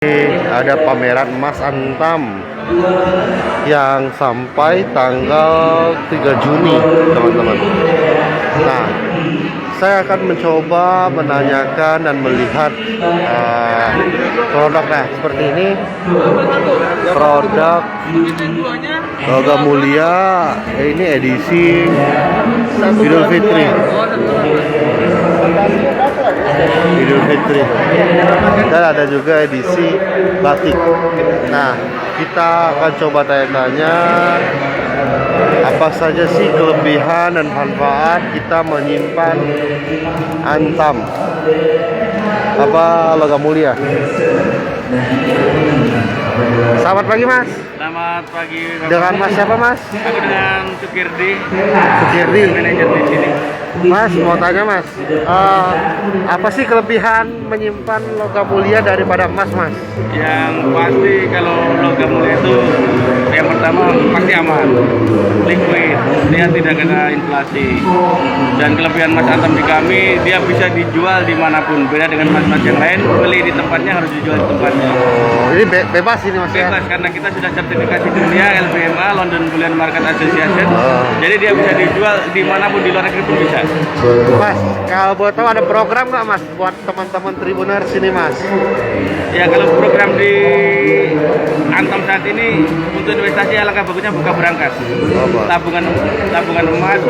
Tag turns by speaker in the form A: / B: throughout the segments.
A: Ada pameran emas Antam yang sampai tanggal 3 Juni, teman-teman. Nah, saya akan mencoba menanyakan dan melihat produk. Nah, seperti ini produk Logam Mulia. Ini edisi Idul Fitri. Dan ada juga edisi batik. Nah, kita akan coba tanya-tanya apa saja sih kelebihan dan manfaat kita menyimpan Antam Logam Mulia. Selamat pagi, Mas.
B: Selamat pagi, Bapak.
A: Dengan Mas siapa, Mas?
B: Aku dengan Sukirdi, manajer di sini.
A: Mas, mau tanya, Mas, apa sih kelebihan menyimpan logam mulia daripada emas, Mas?
B: Yang pasti kalau logam mulia itu yang pertama pasti aman, liquid, dia tidak kena inflasi. Dan kelebihan Mas Antam di kami, dia bisa dijual dimanapun. Beda dengan mas-mas yang lain, beli di tempatnya harus dijual di tempatnya.
A: Oh, ini bebas ini, Mas, ya?
B: Bebas, karena kita sudah sertifikasi dunia LBMA, London Bullion Market Association. Jadi dia bisa dijual dimanapun, di luar negeri pun bisa.
A: Mas, kalau boleh tahu ada program nggak, Mas, buat teman-teman Tribuners sini, Mas?
B: Ya, kalau program di Antam saat ini untuk investasi alangkah bagusnya buka berangkas. Tabungan emas,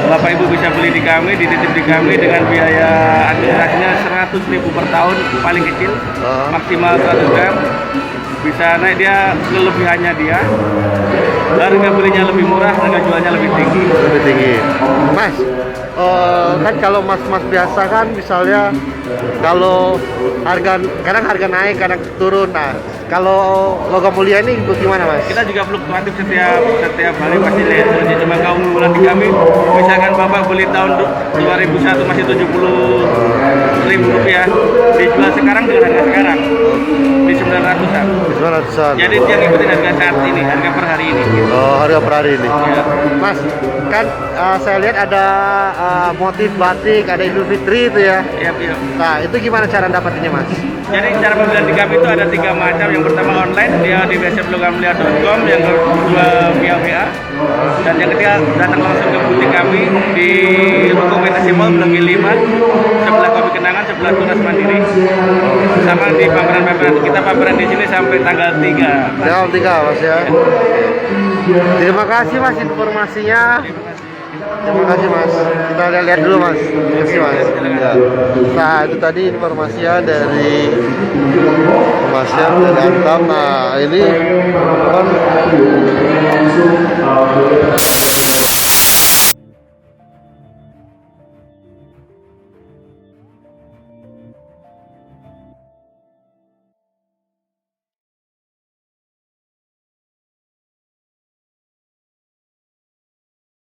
B: Bapak Ibu bisa beli di kami, dititip di kami dengan biaya administrasinya 100.000 per tahun paling kecil, maksimal 100 gram. Bisa naik dia kelebihannya dia. Harga belinya lebih murah, harga jualnya lebih tinggi.
A: Mas, kan kalau mas-mas biasa kan misalnya kalau kadang harga naik, kadang turun. Nah, kalau logam mulia ini gimana, Mas?
B: Kita juga fluktuatif setiap hari pasti lihat. Jadi cuma kaum bulan di kami, misalkan Bapak beli tahun 2001 masih 70.000 rupiah, dijual sekarang dengan harga sekarang di 900-an.
A: 900-an.
B: Jadi dia ngikutin harga saat ini, harga per hari ini.
A: Oh, harga per hari ini.
B: Ya.
A: Mas, kan saya lihat ada motif batik, ada Idul Fitri itu ya.
B: Iya.
A: Nah, itu gimana cara dapatinnya, Mas?
B: Jadi cara pembelian di kami itu ada 3 macam. Yang pertama online, dia di website.logammulia.com. Yang kedua via WA. Dan yang ketiga datang langsung ke butik kami di Ruko Metasi Mall Blok 5, sebelah Kopi Kenangan, sebelah Tunas Mandiri. Sama di pameran-pameran. Kita pameran di sini sampai tanggal 3.
A: Tanggal 3, Mas, ya. Terima kasih, Mas, informasinya. Terima kasih, Mas. Kita lihat dulu, Mas. Terima kasih, Mas. Ya. Nah, itu tadi informasinya dari Antam. Nah, ini kan